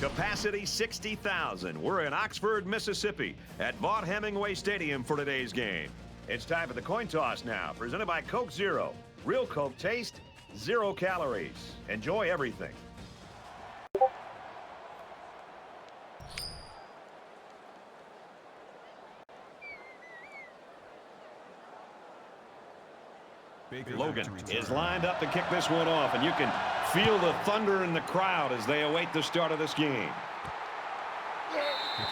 Capacity 60,000. We're in Oxford, Mississippi at Vaught Hemingway Stadium for today's game. It's time for the coin toss now, presented by Coke Zero. Real Coke taste, 0 calories. Enjoy everything. Logan is lined up to kick this one off, and you can feel the thunder in the crowd as they await the start of this game.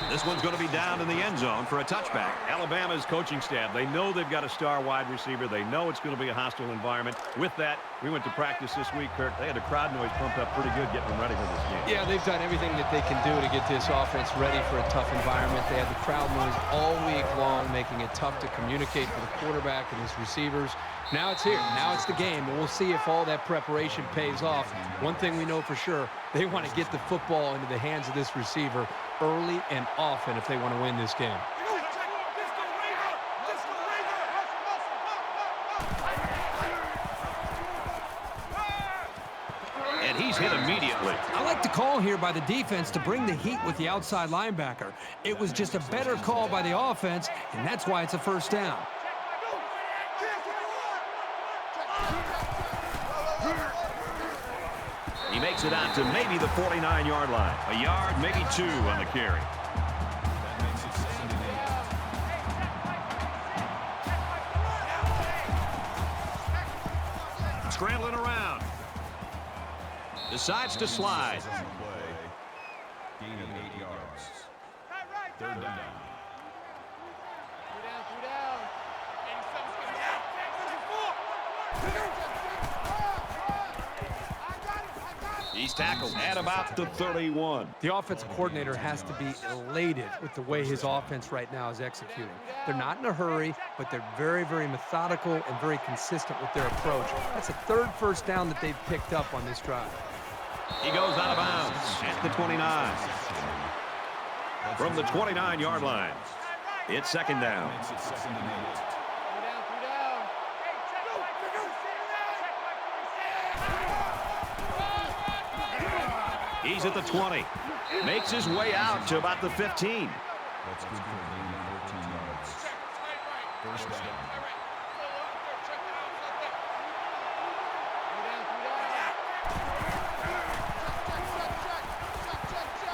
This one's going to be down in the end zone for a touchback. Alabama's coaching staff, they know they've got a star wide receiver. They know it's going to be a hostile environment. With that, we went to practice this week, Kirk. They had the crowd noise pumped up pretty good getting them ready for this game. Yeah, they've done everything that they can do to get this offense ready for a tough environment. They had the crowd noise all week long, making it tough to communicate for the quarterback and his receivers. Now it's here. Now it's the game, and we'll see if all that preparation pays off. One thing we know for sure, they want to get the football into the hands of this receiver early and often if they want to win this game. And he's hit immediately. I like the call here by the defense to bring the heat with the outside linebacker. It was just a better call by the offense, and that's why it's a first down. He makes it out to maybe the 49-yard line. A yard, maybe 2 on the carry. Scrambling around. Decides to slide. Gain of 8 yards. Third down. He's tackled at about the 31. The offensive coordinator has to be elated with the way his offense right now is executing. They're not in a hurry, but they're very, very methodical and very consistent with their approach. That's a third first down that they've picked up on this drive. He goes out of bounds at the 29. From the 29-yard line, it's second down. He's at the 20. Makes his way out to about the 15. That's good for a gain of 14 yards. First down.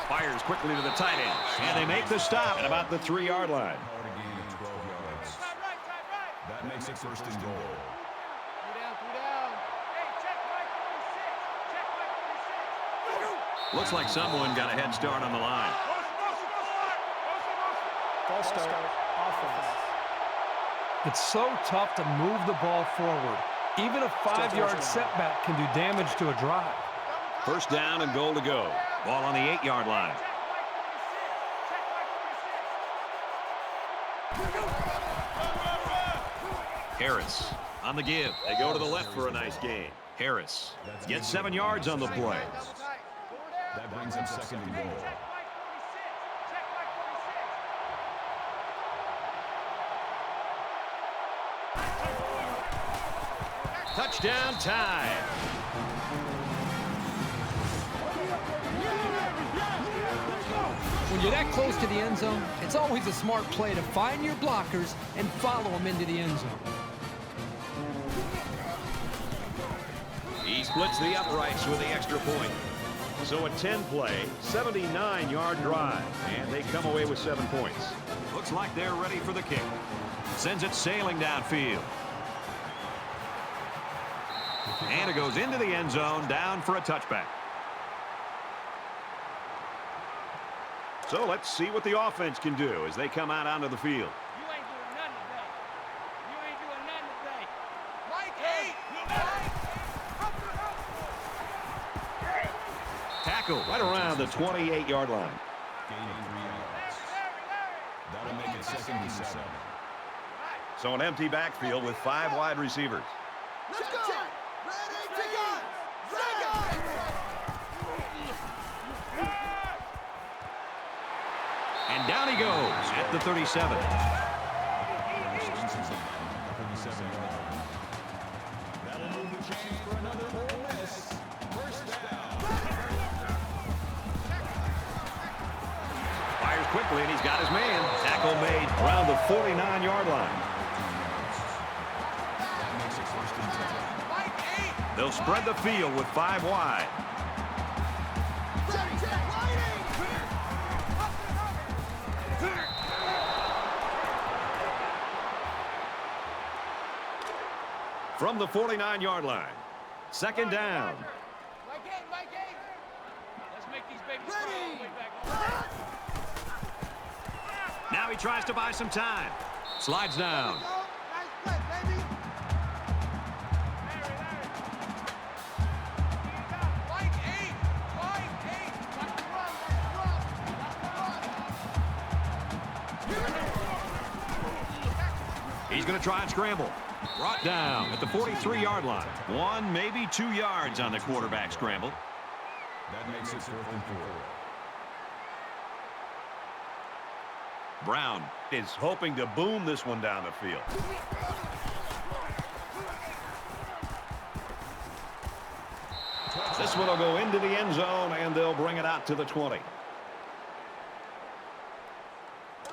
Fires quickly to the tight end. And they make the stop at about the 3-yard line. Hard a gain of 12 yards. That makes it first and goal. Looks like someone got a head start on the line. False start, offense. It's so tough to move the ball forward. Even a 5-yard setback can do damage to a drive. First down and goal to go. Ball on the 8-yard line. Harris on the give. They go to the left for a nice gain. Harris gets 7 yards on the play. That brings up second and goal. Touchdown time. When you're that close to the end zone, it's always a smart play to find your blockers and follow them into the end zone. He splits the uprights with the extra point. So a 10-play, 79-yard drive, and they come away with 7 points. Looks like they're ready for the kick. Sends it sailing downfield. And it goes into the end zone, down for a touchback. So let's see what the offense can do as they come out onto the field. Tackle right around the 28-yard line. Gain of 3 yards. That'll make it second and 7. So an empty backfield with 5 wide receivers. Let's go! Ready, take on! And down he goes at the 37. That'll move the chains for another Ole Miss. First down. quickly, and he's got his man. Tackle made around the 49-yard line. They'll spread the field with 5 wide. From the 49-yard line. Second down. Let's make these babies ready. Now he tries to buy some time. Slides down. He's going to try and scramble. Brought down at the 43-yard line. 1, maybe 2 yards on the quarterback scramble. That makes it 4th and 4. Brown is hoping to boom this one down the field. This one will go into the end zone, and they'll bring it out to the 20.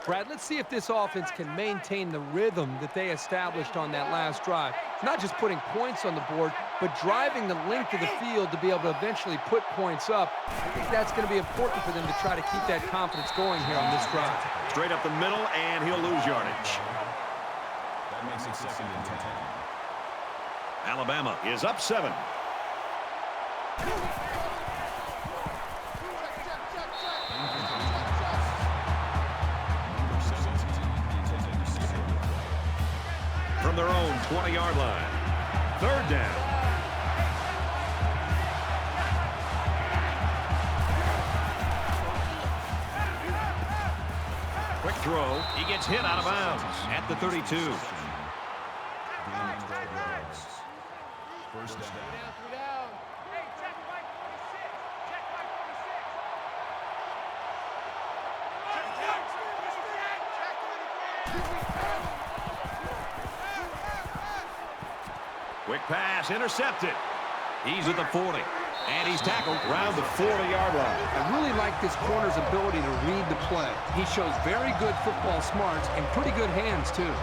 Brad, let's see if this offense can maintain the rhythm that they established on that last drive. Not just putting points on the board, but driving the length of the field to be able to eventually put points up. I think that's going to be important for them to try to keep that confidence going here on this drive. Straight up the middle, and he'll lose yardage. That makes it 2nd and 10. Alabama is up 7. From their own 20-yard line. 3rd down. Quick throw. He gets hit out of bounds at the 32. Gain 12 yards. 1st down. Quick pass, intercepted. He's at the 40, and he's tackled around the 40-yard line. I really like this corner's ability to read the play. He shows very good football smarts and pretty good hands, too.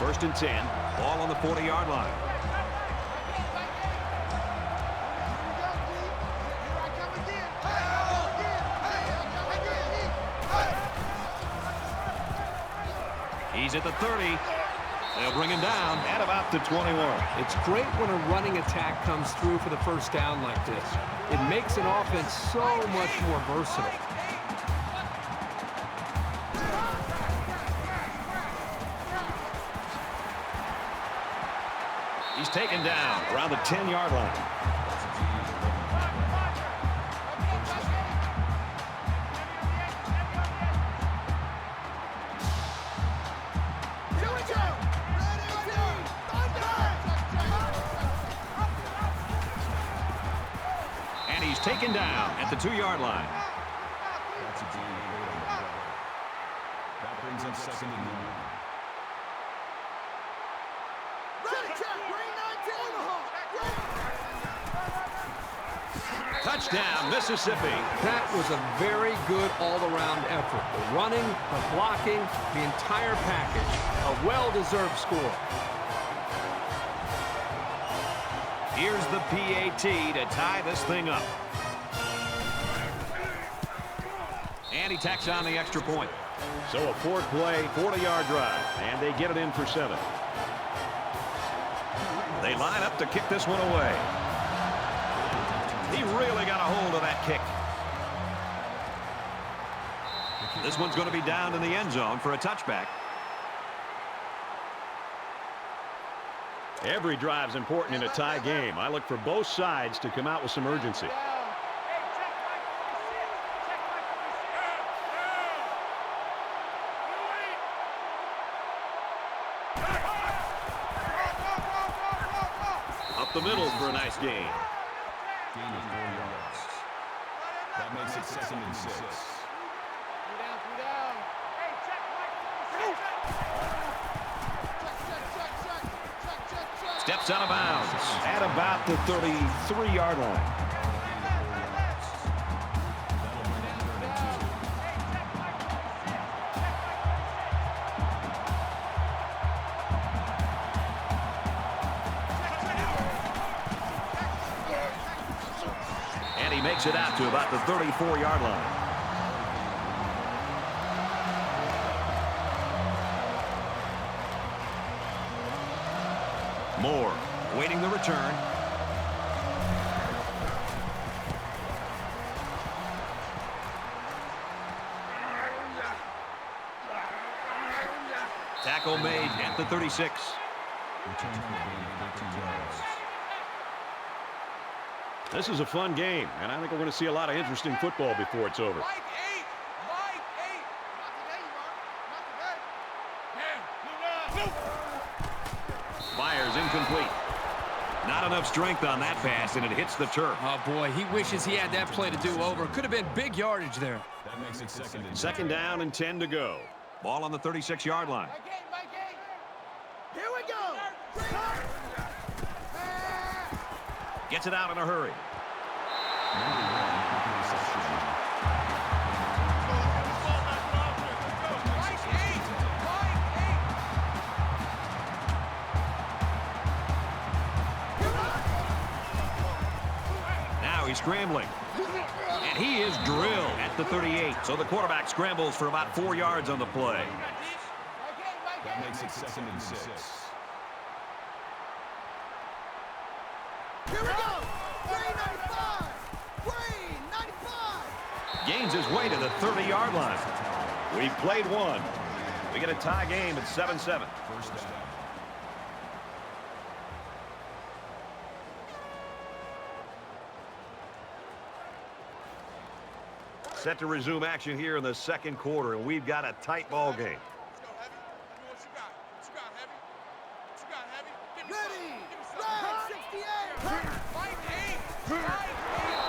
First and 10, ball on the 40-yard line. He's at the 30. They'll bring him down at about the 21. It's great when a running attack comes through for the first down like this. It makes an offense so much more versatile. He's taken down around the 10-yard line. And he's taken down at the 2-yard line. That's a gain of 8. That brings up 2nd and 9. Touchdown, Mississippi. That was a very good all-around effort. The running, the blocking, the entire package. A well-deserved score. Here's the PAT to tie this thing up. And he tacks on the extra point. So a 4th play, 40-yard drive, and they get it in for 7. They line up to kick this one away. He really got a hold of that kick. This one's going to be down in the end zone for a touchback. Every drive's important in a tie game. I look for both sides to come out with some urgency. Up the middle for a nice gain. Gain of 4 yards. That makes it 2nd and 6. Steps It's out of bounds at about the 33-yard line. And he makes it out to about the 34-yard line. Moore waiting the return. Tackle made at the 36. This is a fun game, and I think we're going to see a lot of interesting football before it's over. Fires incomplete. Not enough strength on that pass, and it hits the turf. Oh, boy, he wishes he had that play to do over. Could have been big yardage there. That makes it Second down and 10 to go. Ball on the 36-yard line. Here we go. Gets it out in a hurry. Now he's scrambling. And he is drilled at the 38. So the quarterback scrambles for about 4 yards on the play. That makes it 2nd and 6. Here we go. 395. 395. Gains his way to the 30-yard line. We've played one. We get a tie game at 7-7. First down. Set to resume action here in the second quarter, and we've got a tight ball game.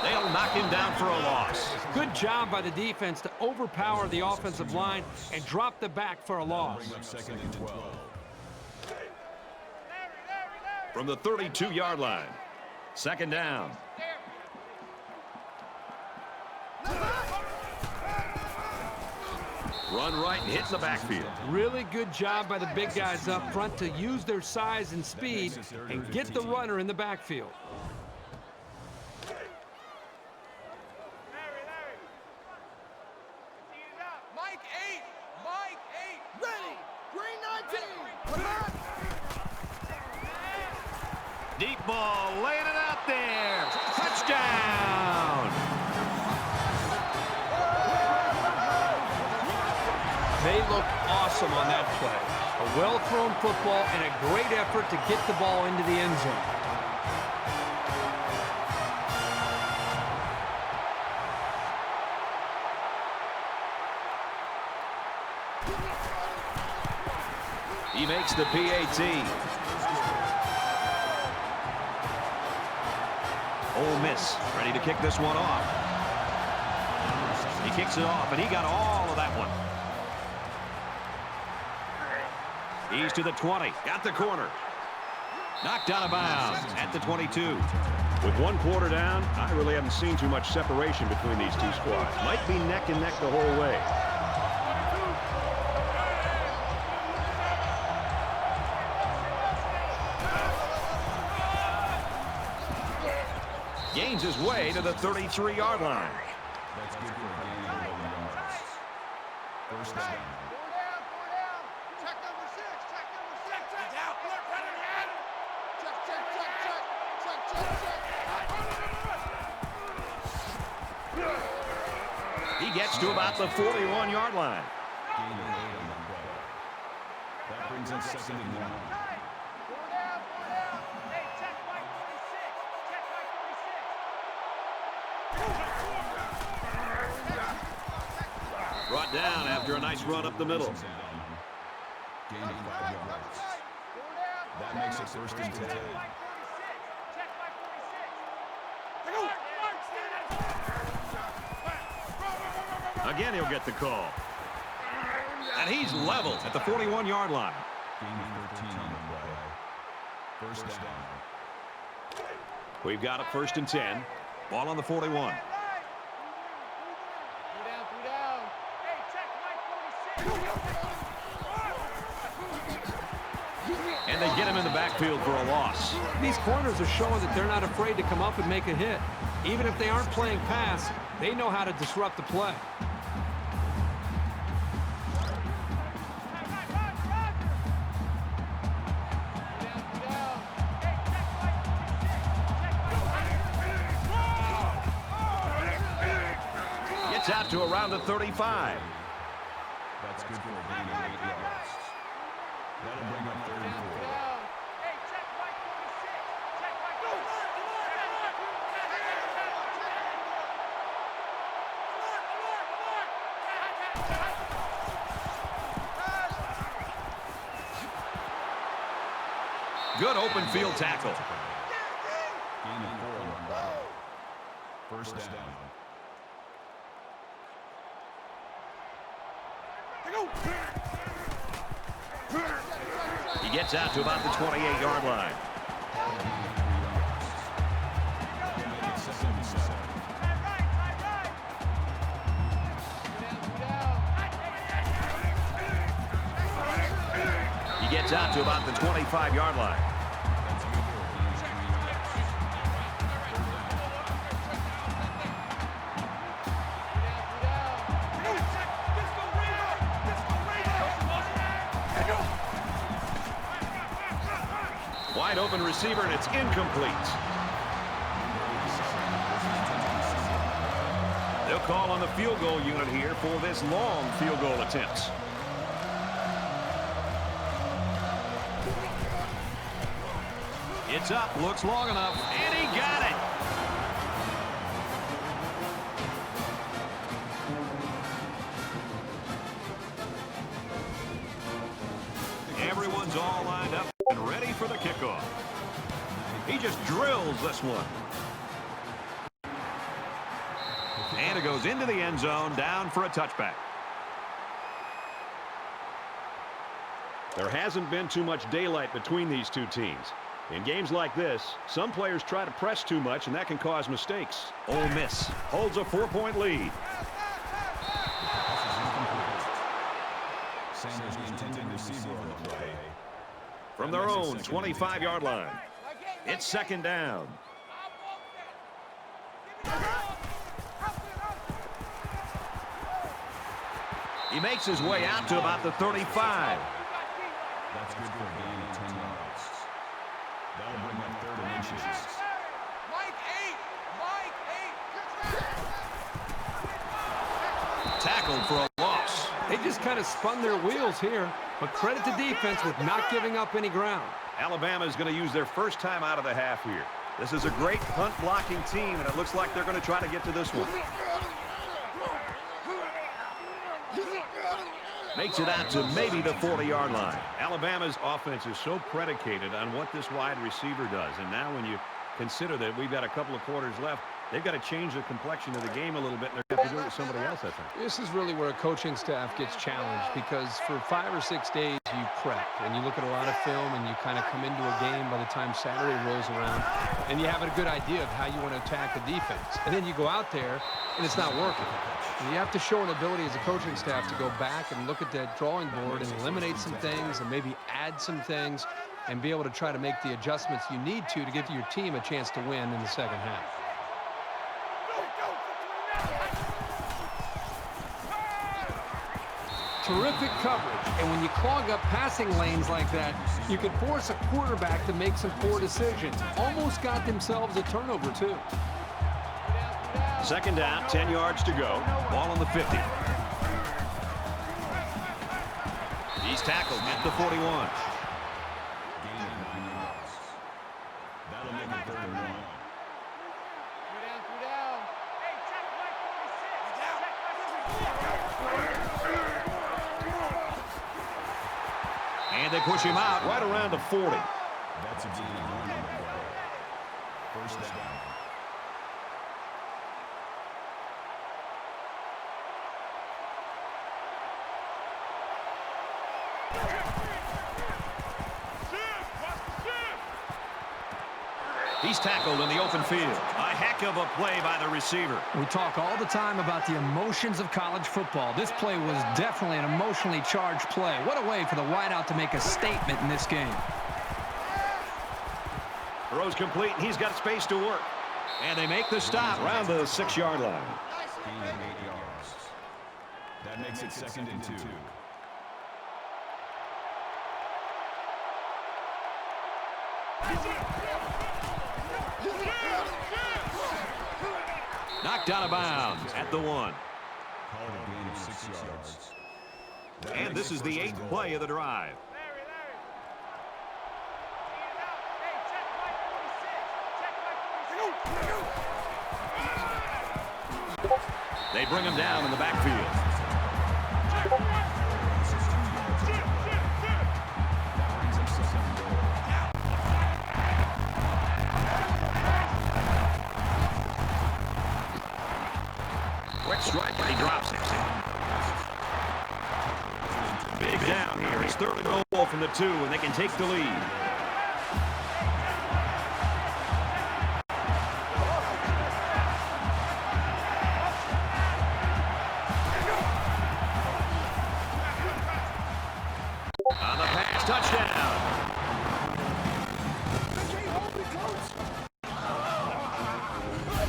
They'll knock him down for a loss. Good job by the defense to overpower the offensive line and drop the back for a loss. Bring up 2nd and 12. From the 32-yard line. Second down. Run right and hit the backfield. Really good job by the big guys up front to use their size and speed and get the runner in the backfield. Deep ball, laying it out there. Touchdown! They look awesome on that play. A well-thrown football and a great effort to get the ball into the end zone. He makes the PAT. Ole Miss ready to kick this one off. He kicks it off, and he got all of that one. He's to the 20. Got the corner. Knocked out of bounds at the 22. With one quarter down, I really haven't seen too much separation between these two squads. Might be neck and neck the whole way. Gains his way to the 33-yard line. That's good for a gain of 11 yards. First down. He gets to about the 41-yard line. Gain of 8 on the play. That brings in 2nd and 1. Brought down after a nice run up the middle. Gain of 5 yards. That makes it 1st and 10. Again, he'll get the call. And he's leveled at the 41-yard line. Gain of 13 on the play. First down. We've got a 1st and 10. Ball on the 41. Three down, 3 down. Hey, check Mike 46. And they get him in the backfield for a loss. These corners are showing that they're not afraid to come up and make a hit. Even if they aren't playing pass, they know how to disrupt the play. Gets out to around the 35. That's good for a gain of 8 yards. That'll bring up 3rd and 4. Hey, check Mike 46. Check Mike 46. Good open field tackle. Gain of 4 on the ball. First down. He gets out to about the 28-yard line. He gets out to about the 25-yard line. Wide open receiver, and it's incomplete. They'll call on the field goal unit here for this long field goal attempt. It's up, looks long enough, and he got it. Everyone's all lined up and ready for the kickoff. He just drills this one. And it goes into the end zone, down for a touchback. There hasn't been too much daylight between these two teams. In games like this, some players try to press too much, and that can cause mistakes. Ole Miss holds a 4-point lead. Sanders, the intended receiver on the play. From their own 25-yard line. It's 2nd down. He makes his way out to about the 35. That's good for a gain of 10 yards. That'll bring up 3rd and inches. Mike 8. Tackled for a loss. They just kind of spun their wheels here, but credit to defense with not giving up any ground. Alabama is going to use their first time out of the half here. This is a great punt blocking team, and it looks like they're going to try to get to this one. Makes it out to maybe the 40-yard line. Alabama's offense is so predicated on what this wide receiver does. And now when you consider that we've got a couple of quarters left, they've got to change the complexion of the game a little bit, and they have to do it with somebody else, I think. This is really where a coaching staff gets challenged, because for 5 or 6 days you prep and you look at a lot of film and you kind of come into a game by the time Saturday rolls around and you have a good idea of how you want to attack the defense. And then you go out there and it's not working. And you have to show an ability as a coaching staff to go back and look at that drawing board and eliminate some things and maybe add some things and be able to try to make the adjustments you need to give your team a chance to win in the second half. Terrific coverage, and when you clog up passing lanes like that, you can force a quarterback to make some poor decisions. Almost got themselves a turnover, too. 2nd down, 10 yards to go. Ball on the 50. He's tackled at the 41. Gain of 9 yards. That'll make it 3rd and 1. 3 down, 3 down. Hey, check Mike 46. And they push him out right around the 40. That's a gain of 1 on the play. First down. He's tackled in the open field. A heck of a play by the receiver. We talk all the time about the emotions of college football. This play was definitely an emotionally charged play. What a way for the wideout to make a statement in this game. Throw's complete, and he's got space to work. And they make the stop around the 6-yard line. Gain of 8 yards. That makes it 2nd and 2. Knocked out of bounds at the 1. Called a gain of 6 yards. And this is the 8th play of the drive. They bring him down in the backfield. Quick strike, and he drops it. Big down here. It's 3rd and goal from the 2, and they can take the lead. On the pass, touchdown.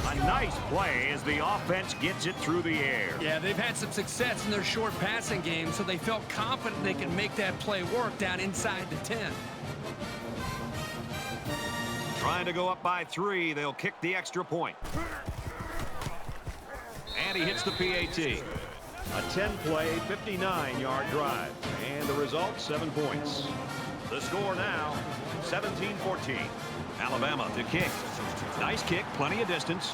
A nice play as the offense gets it through the air. Yeah, they've had some success in their short passing game, so they felt confident they can make that play work down inside the 10. Trying to go up by 3. They'll kick the extra point. And he hits the PAT. A 10-play, 59-yard drive. And the result, 7 points. The score now, 17-14. Alabama to kick. Nice kick, plenty of distance.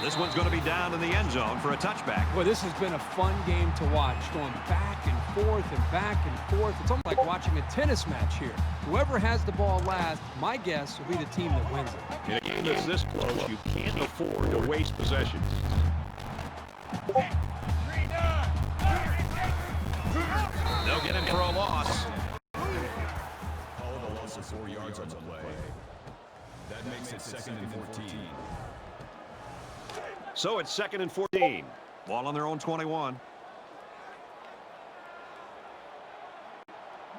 This one's going to be down in the end zone for a touchback. Well, this has been a fun game to watch, going back and forth and back and forth. It's almost like watching a tennis match here. Whoever has the ball last, my guess will be the team that wins it. In a game that's this close, you can't afford to waste possessions. They'll get him for a loss. Call the loss of 4 yards on the play. That makes it 2nd and 14. So it's 2nd and 14. Ball on their own 21.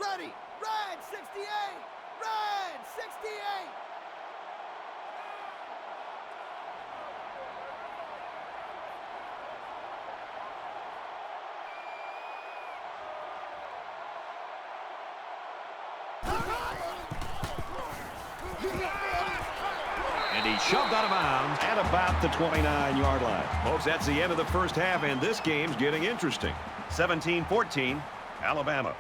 Ready. Red 68. Red 68. And he shoved out of bounds at about the 29-yard line. Folks, that's the end of the first half, and this game's getting interesting. 17-14, Alabama.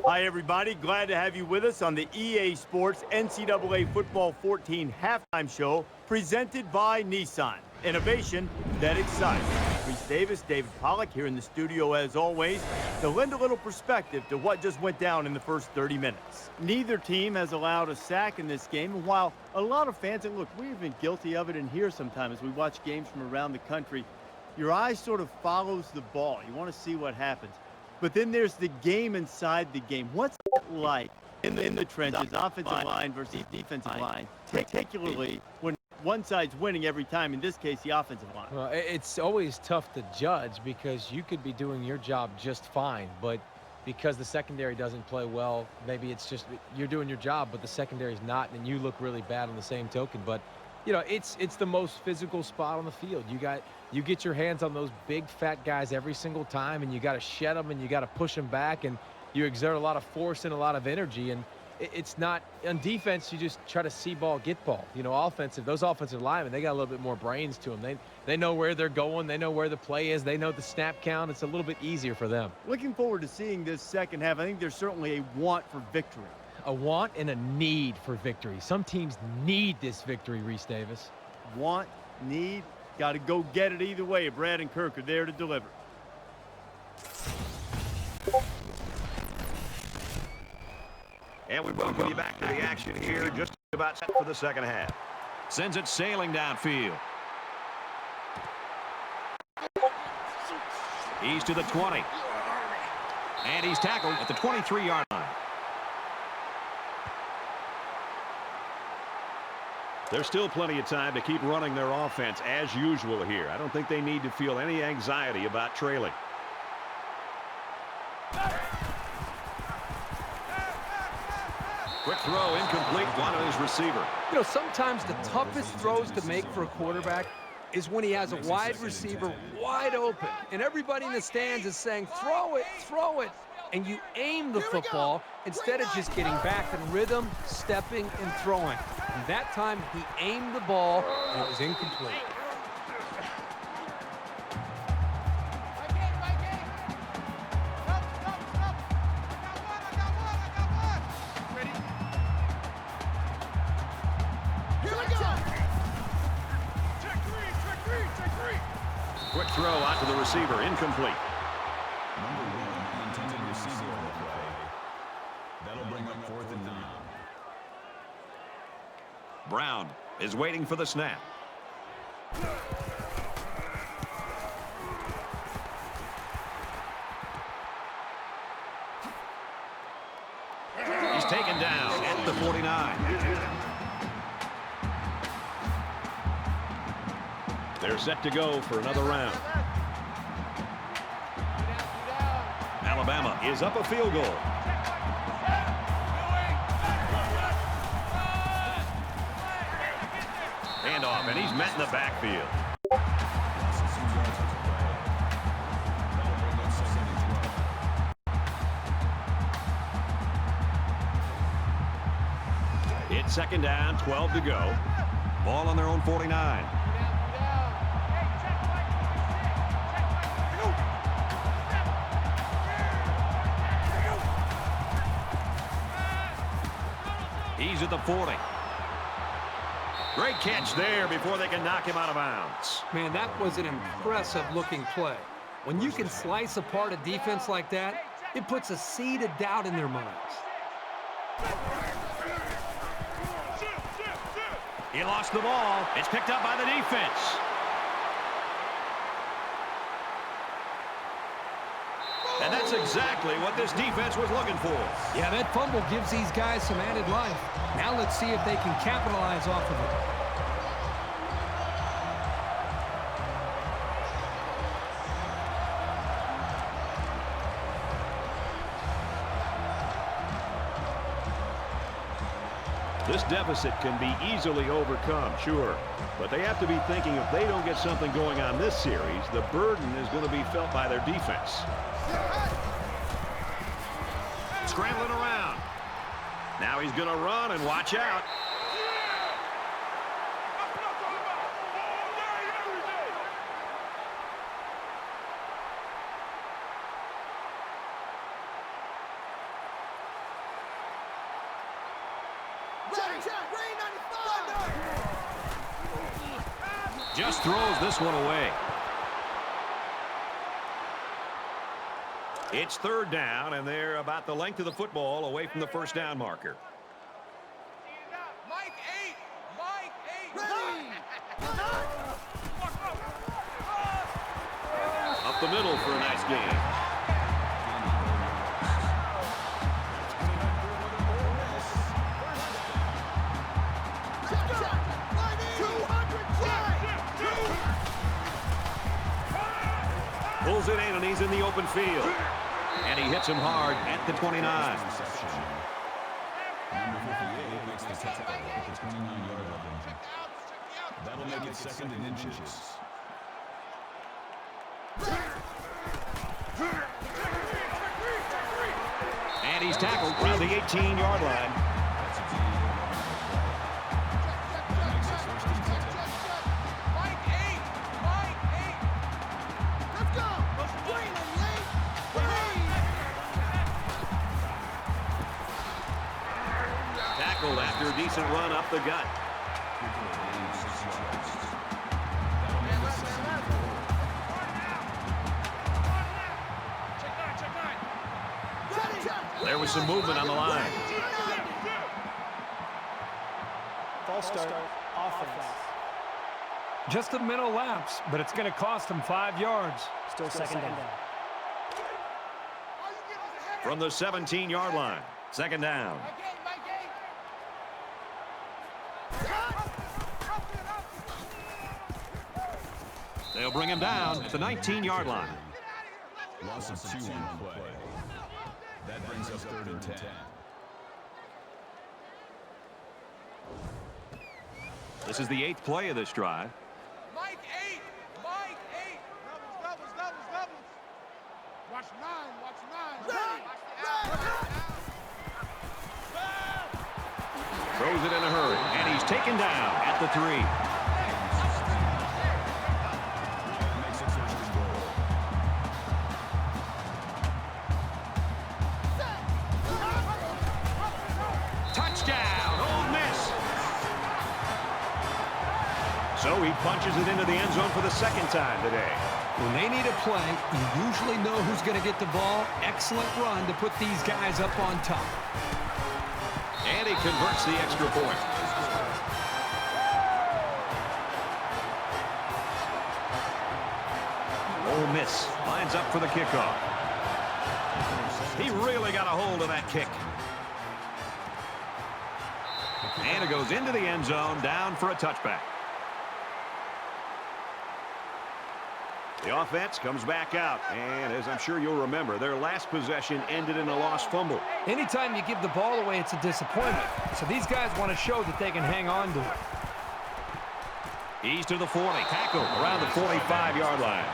Hi, everybody. Glad to have you with us on the EA Sports NCAA Football 14 halftime show presented by Nissan. Innovation that excites. Reese Davis, David Pollack here in the studio as always to lend a little perspective to what just went down in the first 30 minutes. Neither team has allowed a sack in this game, and while a lot of fans, and look, we've been guilty of it in here sometimes as we watch games from around the country, your eye sort of follows the ball. You want to see what happens. But then there's the game inside the game. What's it like in the trenches, offensive line versus defensive line, particularly when one side's winning every time, in this case, the offensive line? Well, it's always tough to judge because you could be doing your job just fine, but because the secondary doesn't play well, maybe it's just you're doing your job, but the secondary's not, and you look really bad on the same token. But, you know, it's the most physical spot on the field. You get your hands on those big, fat guys every single time, and you got to shed them, and you got to push them back, and you exert a lot of force and a lot of energy. And it's not on defense. You just try to see ball, get ball. You know, those offensive linemen, they got a little bit more brains to them. They know where they're going. They know where the play is. They know the snap count. It's a little bit easier for them. Looking forward to seeing this second half. I think there's certainly a want for victory. A want and a need for victory. Some teams need this victory, Reese Davis. Want, need, got to go get it either way. Brad and Kirk are there to deliver. And we welcome you back to the action here, just about set for the second half. Sends it sailing downfield. He's to the 20. And he's tackled at the 23-yard line. There's still plenty of time to keep running their offense as usual here. I don't think they need to feel any anxiety about trailing. Quick throw, incomplete, wanted his receiver. You know, sometimes the toughest throws to make for a quarterback is when he has a wide receiver wide open. And everybody in the stands is saying, throw it, throw it. And you aim the football instead of just getting back in rhythm, stepping, and throwing. And that time, he aimed the ball, and it was incomplete. Quick throw out to the receiver, incomplete. Number 1, intended receiver on the play. That'll bring up 4th and 9. Brown is waiting for the snap. He's taken down at the 49. They're set to go for another round. Alabama is up a field goal. Handoff, and he's met in the backfield. It's second down, 12 to go. Ball on their own 49. He's at the 40. Great catch there before they can knock him out of bounds. Man, that was an impressive-looking play. When you can slice apart a defense like that, it puts a seed of doubt in their minds. He lost the ball. It's picked up by the defense. And that's exactly what this defense was looking for. Yeah, that fumble gives these guys some added life. Now let's see if they can capitalize off of it. This deficit can be easily overcome, sure. But they have to be thinking if they don't get something going on this series, the burden is going to be felt by their defense. Scrambling around. Now he's going to run and watch out. Just throws this one away. It's third down, and they're about the length of the football away from the first down marker. Mike 8. Mike 8. Up the middle for a nice gain. Pulls it in, and he's in the open field. And he hits him hard at the 29. Number 58 makes the tackle at the 29-yard line. That'll make it 2nd and inches. And he's tackled around the 18-yard line. After a decent run up the gut. There was some movement on the line. False start, offense. Just a mental lapse, but it's going to cost them 5 yards. Still second down. From the 17-yard line. Second down. They'll bring him down at the 19-yard line. Loss of 2 on the play. That brings us 3rd and 10. This is the 8th play of this drive. Mike 8. Mike 8. Doubles. Watch 9. Throws it in a hurry, and he's taken down at the 3. Touchdown, Ole Miss. So he punches it into the end zone for the 2nd time today. When they need a play, you usually know who's going to get the ball. Excellent run to put these guys up on top. And he converts the extra point. Ole Miss lines up for the kickoff. He really got a hold of that kick. And it goes into the end zone, down for a touchback. The offense comes back out, and as I'm sure you'll remember, their last possession ended in a lost fumble. Anytime you give the ball away, it's a disappointment. So these guys want to show that they can hang on to it. He's to the 40. Tackle around the 45-yard line.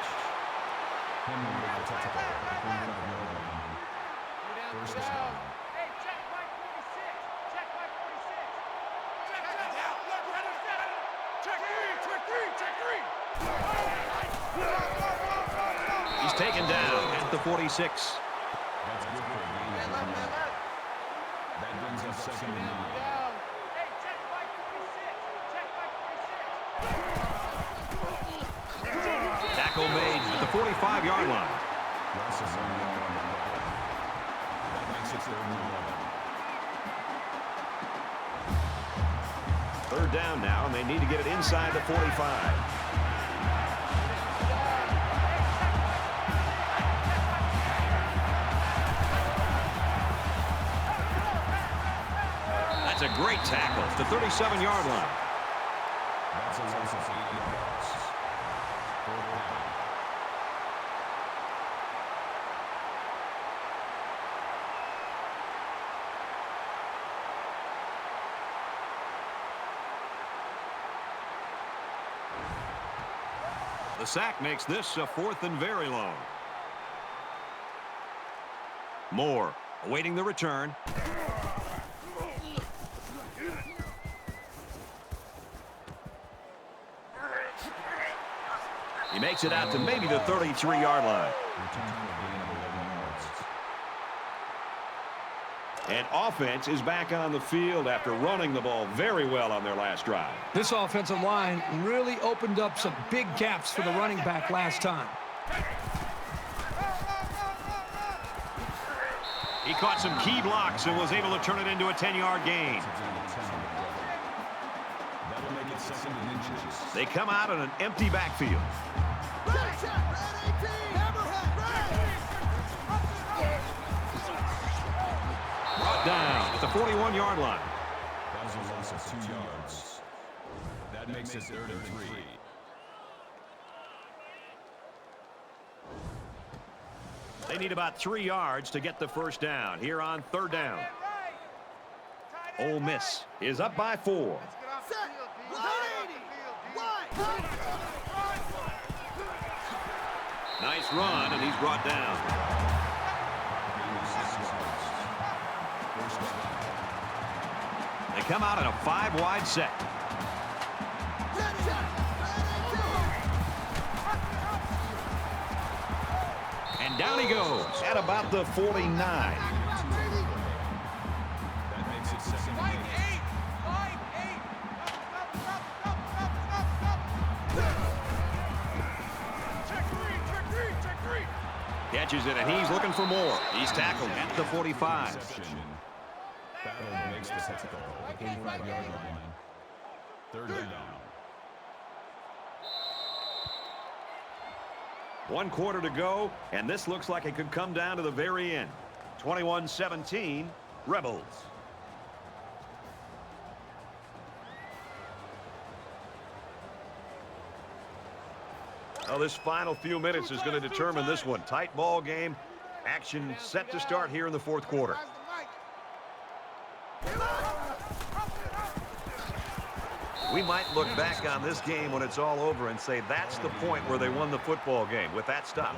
He's taken down at the 46. That's good for a game. That brings us 2nd and 9. Tackle made at the 45-yard line. Loss of 1 yard on the play. That makes it 3rd and 11. 3rd down now, and they need to get it inside the 45. That's a great tackle. The 37-yard line. That's a loss of 8 yards. 4th down. The sack makes this a 4th and very long. Moore awaiting the return. He makes it out to maybe the 33-yard line. And offense is back on the field after running the ball very well on their last drive. This offensive line really opened up some big gaps for the running back last time. He caught some key blocks and was able to turn it into a 10-yard gain. That'll make it 2nd and inches. They come out in an empty backfield. Brought down at the 41-yard line. That was a loss of 2 yards. That makes it 3rd and 3. They need about 3 yards to get the first down here on 3rd down. Ole Miss is up by 4. Nice run, and he's brought down. They come out in a 5-wide set. And down he goes at about the 49. That makes it 2nd and 8. Catches it, and he's looking for more. He's tackled at the 45. Battle makes the tackle at the 45-yard line. 3rd down. 1 quarter to go, and this looks like it could come down to the very end. 21-17, Rebels. Well, this final few minutes is going to determine this one. Tight ball game. Action set to start here in the fourth quarter. We might look back on this game when it's all over and say that's the point where they won the football game with that stop.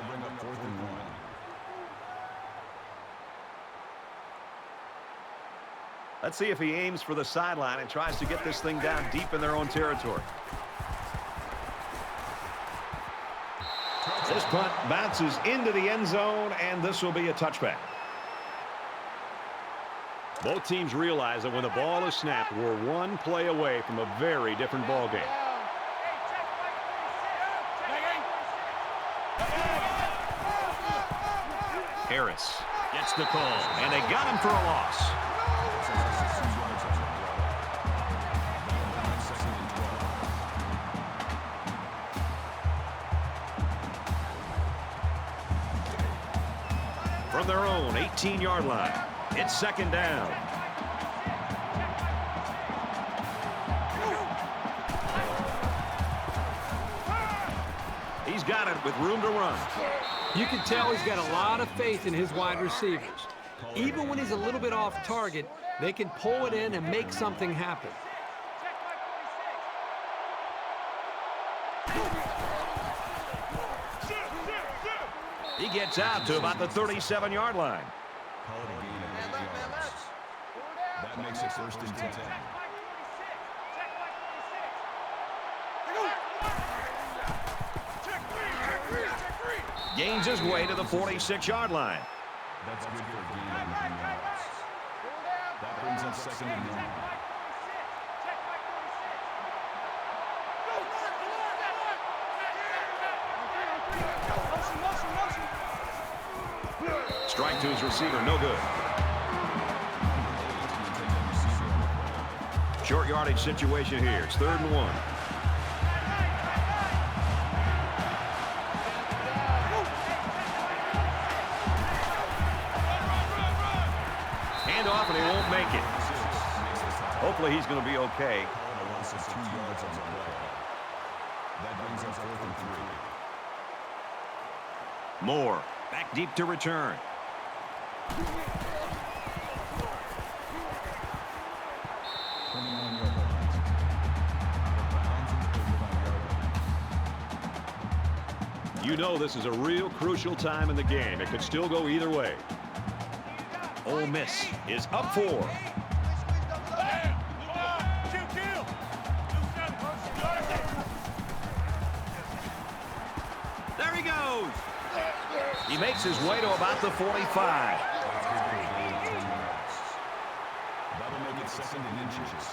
Let's see if he aims for the sideline and tries to get this thing down deep in their own territory. This punt bounces into the end zone, and this will be a touchback. Both teams realize that when the ball is snapped, we're one play away from a very different ball game. Harris gets the call, and they got him for a loss. From their own 18-yard line, it's second down. He's got it with room to run. You can tell he's got a lot of faith in his wide receivers. Even when he's a little bit off target, they can pull it in and make something happen. He gets out to about the 37-yard line. That makes it first and 10. Gains his way to the 46-yard line. That's good for a gain of 9 yards. That brings up second and 1. Strike to his receiver, no good. Short yardage situation here. It's 3rd and 1. Hand off, and he won't make it. Hopefully he's going to be okay. That brings up 4th and 3. Moore back deep to return. You know this is a real crucial time in the game. It could still go either way. Ole Miss is up 4. There he goes. He makes his way to about the 45. That'll make it second and inches.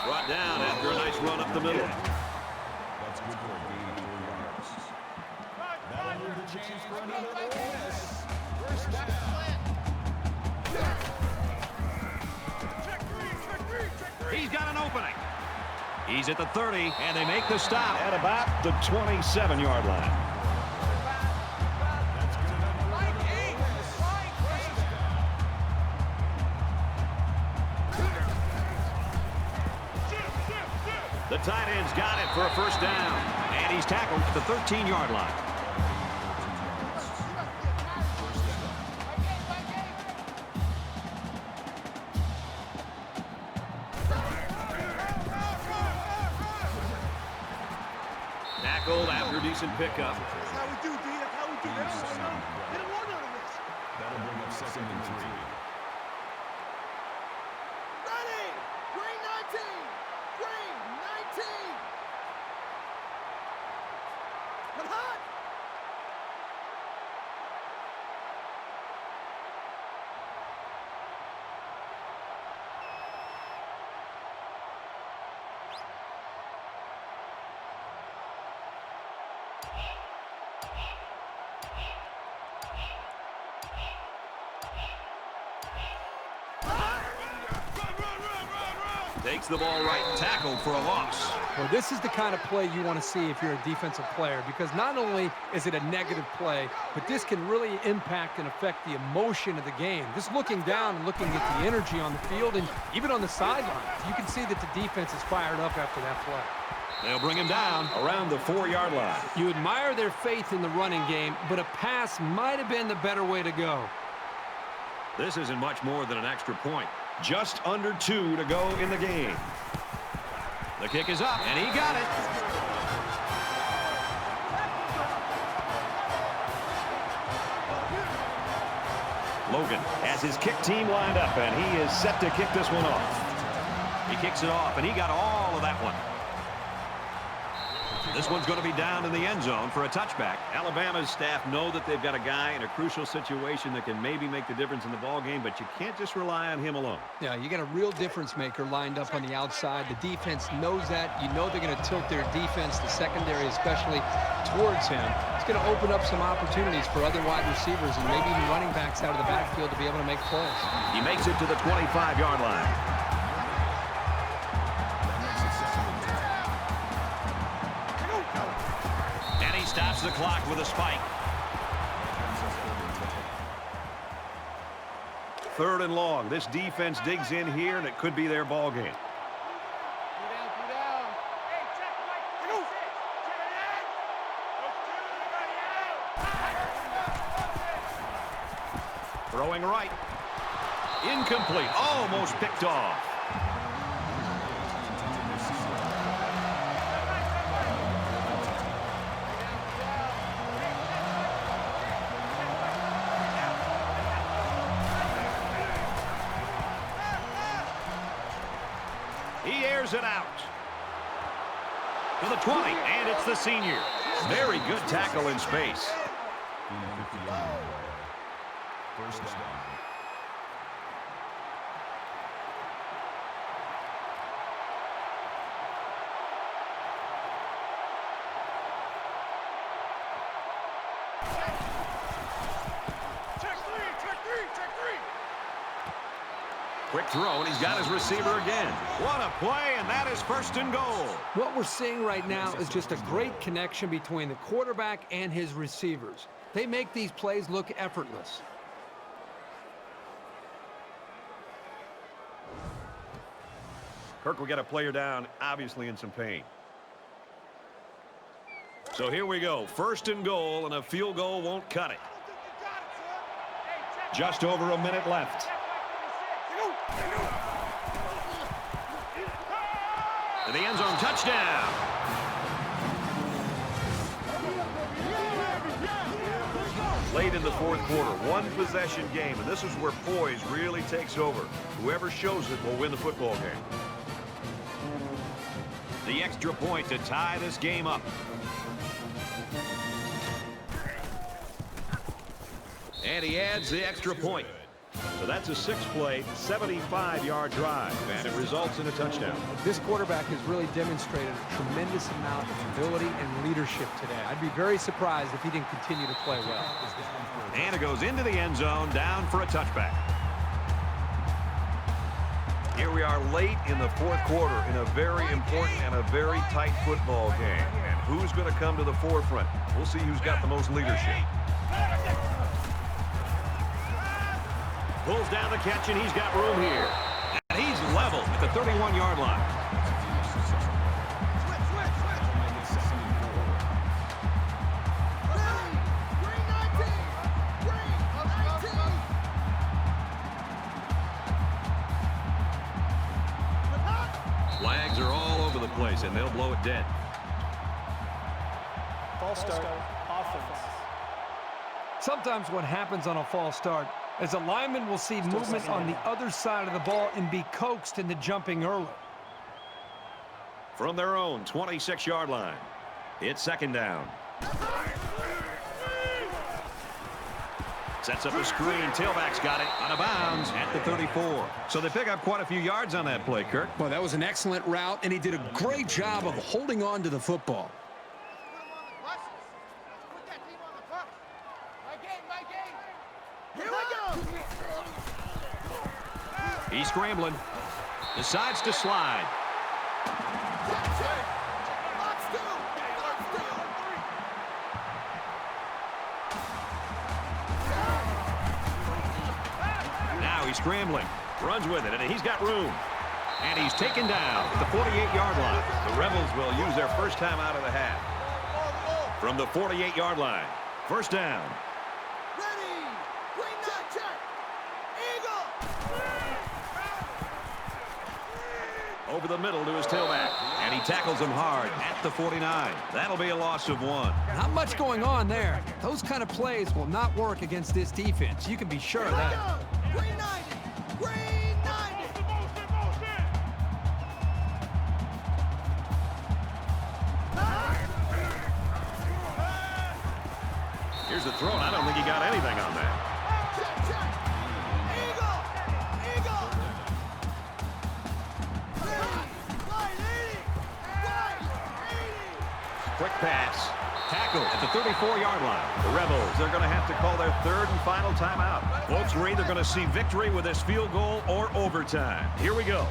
Brought down after a nice run up the middle. That's good for a gain of 4 yards. That'll move the chains for another Ole Miss. First down. He's got an opening. He's at the 30, and they make the stop at about the 27-yard line. The tight end's got it for a first down, and he's tackled at the 13-yard line. Tackled after a decent pickup. That's how we do, D. That's how we do. Get a one out of this. That'll bring up second and 3. Ready! Green 19! Green 19! Come hot! Takes the ball right, tackled for a loss. Well, this is the kind of play you want to see if you're a defensive player, because not only is it a negative play, but this can really impact and affect the emotion of the game. Just looking down and looking at the energy on the field and even on the sidelines, you can see that the defense is fired up after that play. They'll bring him down around the 4-yard line. You admire their faith in the running game, but a pass might have been the better way to go. This isn't much more than an extra point. Just under 2 to go in the game. The kick is up, and he got it. Logan has his kick team lined up, and he is set to kick this one off. He kicks it off, and he got all of that one. This one's going to be down in the end zone for a touchback. Alabama's staff know that they've got a guy in a crucial situation that can maybe make the difference in the ball game, but you can't just rely on him alone. Yeah, you got a real difference maker lined up on the outside. The defense knows that. You know they're going to tilt their defense, the secondary especially, towards him. It's going to open up some opportunities for other wide receivers and maybe even running backs out of the backfield to be able to make plays. He makes it to the 25-yard line. Stops the clock with a spike. 3rd and long. This defense digs in here, and it could be their ball game. Throwing right. Incomplete. Almost picked off. He airs it out to the 20, and it's the senior. Very good tackle in space. First down. Quick throw, and he's got his receiver again. What a play, and that is 1st and goal. What we're seeing right now is just a great connection between the quarterback and his receivers. They make these plays look effortless. Kirk will get a player down, obviously in some pain. So here we go. 1st and goal, and a field goal won't cut it. Just over a minute left. To the end zone, touchdown. Late in the 4th quarter, 1-possession game, and this is where poise really takes over. Whoever shows it will win the football game. The extra point to tie this game up. And he adds the extra point. So that's a 6-play, 75-yard drive, and it results in a touchdown. This quarterback has really demonstrated a tremendous amount of ability and leadership today. I'd be very surprised if he didn't continue to play well. And it goes into the end zone, down for a touchback. Here we are late in the 4th quarter in a very important and a very tight football game. And who's going to come to the forefront? We'll see who's got the most leadership. Pulls down the catch, and he's got room here. And he's level at the 31-yard line. Flags are all over the place, and they'll blow it dead. False start, offense. Sometimes what happens on a false start is a lineman will see movement on the other side of the ball and be coaxed into jumping early. From their own 26-yard line, it's 2nd down. Sets up a screen. Tailback's got it out of bounds at the 34. So they pick up quite a few yards on that play, Kirk. Well, that was an excellent route, and he did a great job of holding on to the football. He's scrambling. Decides to slide. Now he's scrambling. Runs with it, and he's got room. And he's taken down at the 48-yard line. The Rebels will use their first time out of the half. From the 48-yard line, first down. Ready. Green 9, check. Eagle. Over the middle to his tailback. And he tackles him hard at the 49. That'll be a loss of 1. Not much going on there. Those kind of plays will not work against this defense. You can be sure of that. Green 90. Green 90. Here's the throw, and I don't think he got anything on that. Check, check. Eagle. Eagle. Right 80. Right 80. Quick pass. Tackle at the 34-yard line. The Rebels, they're going to have to call their third and final timeout. Folks, we're either going to see victory with this field goal or overtime. Here we go.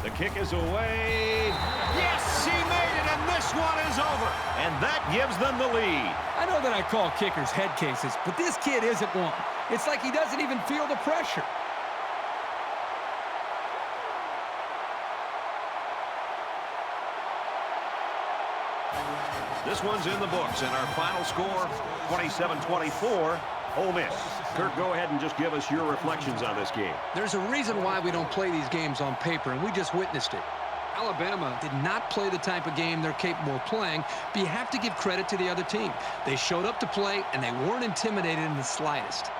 The kick is away. Yes, he made it, and this one is over. And that gives them the lead. I know that I call kickers head cases, but this kid isn't one. It's like he doesn't even feel the pressure. This one's in the books, and our final score, 27-24, Ole Miss. Kirk, go ahead and just give us your reflections on this game. There's a reason why we don't play these games on paper, and we just witnessed it. Alabama did not play the type of game they're capable of playing, but you have to give credit to the other team. They showed up to play, and they weren't intimidated in the slightest.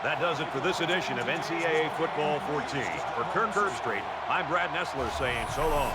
That does it for this edition of NCAA Football 14. For Kirk Herbstreit, I'm Brad Nessler saying so long.